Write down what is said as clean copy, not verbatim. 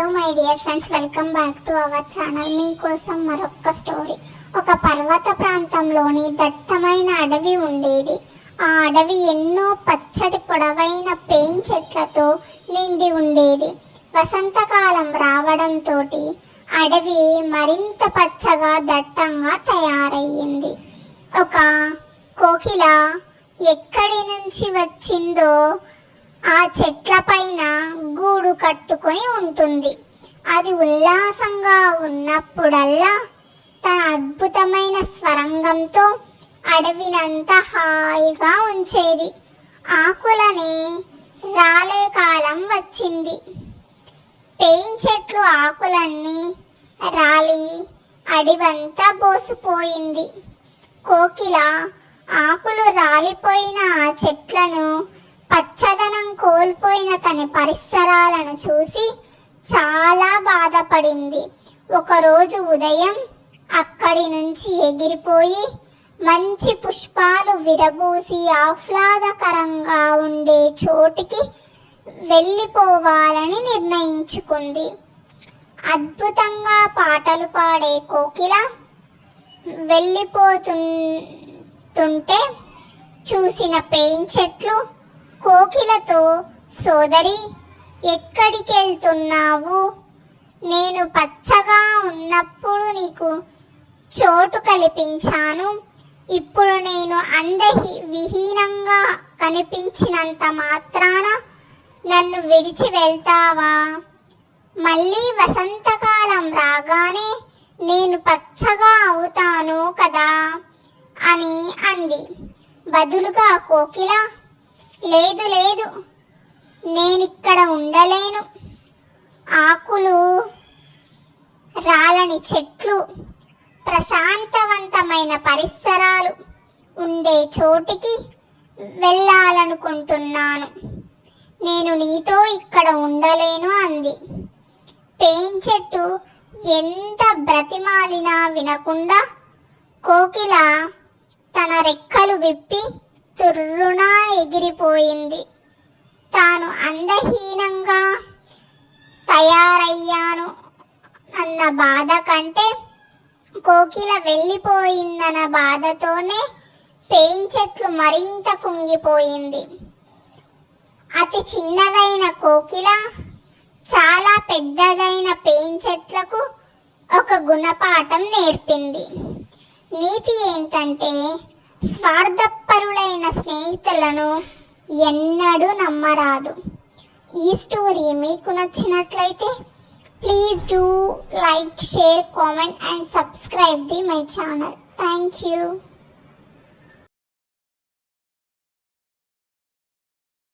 Hello my dear friends, welcome back to our channel. మీకోసం మరొక story. ఒక పర్వత ప్రాంతంలోని దట్టమైన అడవి ఉండేది. ఆ అడవి ఎన్నో పచ్చటి పొడవైన పేన్ చెట్లతో నిండి ఉండేది. వసంతకాలం రావడంతో అడవి మరింత పచ్చగా దట్టంగా తయారయ్యింది. ఒక కోకిల ఎక్కడి నుంచి వచ్చిందో ఆ చెట్ల పైన గూడు కట్టుకొని ఉంటుంది. అది ఉల్లాసంగా ఉన్నప్పుడల్లా తన అద్భుతమైన స్వరంగంతో అడవినంతా హాయిగా ఉంచేది. ఆకులని రాలే కాలం వచ్చింది. పేన్ చెట్లు ఆకులన్నీ రాలి అడవంతా బోసిపోయింది. కోకిల ఆకులు రాలిపోయిన ఆ చెట్లను, పచ్చదనం కోల్పోయిన తన పరిసరాలను చూసి చాలా బాధపడింది. ఒకరోజు ఉదయం అక్కడి నుంచి ఎగిరిపోయి మంచి పుష్పాలు విరబూసి ఆహ్లాదకరంగా ఉండే చోటికి వెళ్ళిపోవాలని నిర్ణయించుకుంది. అద్భుతంగా పాటలు పాడే కోకిల వెళ్ళిపోతుంటే చూసిన పేన్ చెట్లు కోకిలతో, సోదరి, ఎక్కడికి వెళ్తున్నావు? నేను పచ్చగా ఉన్నప్పుడు నీకు చోటు కల్పించాను. ఇప్పుడు నేను విహీనంగా కనిపించినంత మాత్రాన నన్ను విడిచి వెళ్తావా? మళ్ళీ వసంతకాలం రాగానే నేను పచ్చగా అవుతాను కదా అని అంది. బదులుగా కోకిల, లేదు లేదు, నేనిక్కడ ఉండలేను. ఆకులు రాలని చెట్లు, ప్రశాంతవంతమైన పరిసరాలు ఉండే చోటికి వెళ్ళాలనుకుంటున్నాను. నేను నీతో ఇక్కడ ఉండలేను అంది. పేన్ చెట్టు ఎంత బ్రతిమాలినా వినకుండా కోకిల తన రెక్కలు విప్పి తుర్రున ఎగిరిపోయింది. తాను అందహీనంగా తయారయ్యాను అన్న బాధ కంటే కోకిల వెళ్ళిపోయిందన్న బాధతోనే పేన్ చెట్లు మరింత కుంగిపోయింది. అతి చిన్నదైన కోకిల చాలా పెద్దదైన పేన్ చెట్లకు ఒక గుణపాఠం నేర్పింది. నీతి ఏంటంటే, స్వార్థపరులైన స్నేహితులను ఎన్నడూ నమ్మరాదు. ఈ స్టోరీ మీకు నచ్చినట్లయితే please do like, share, comment and subscribe my channel. Thank you.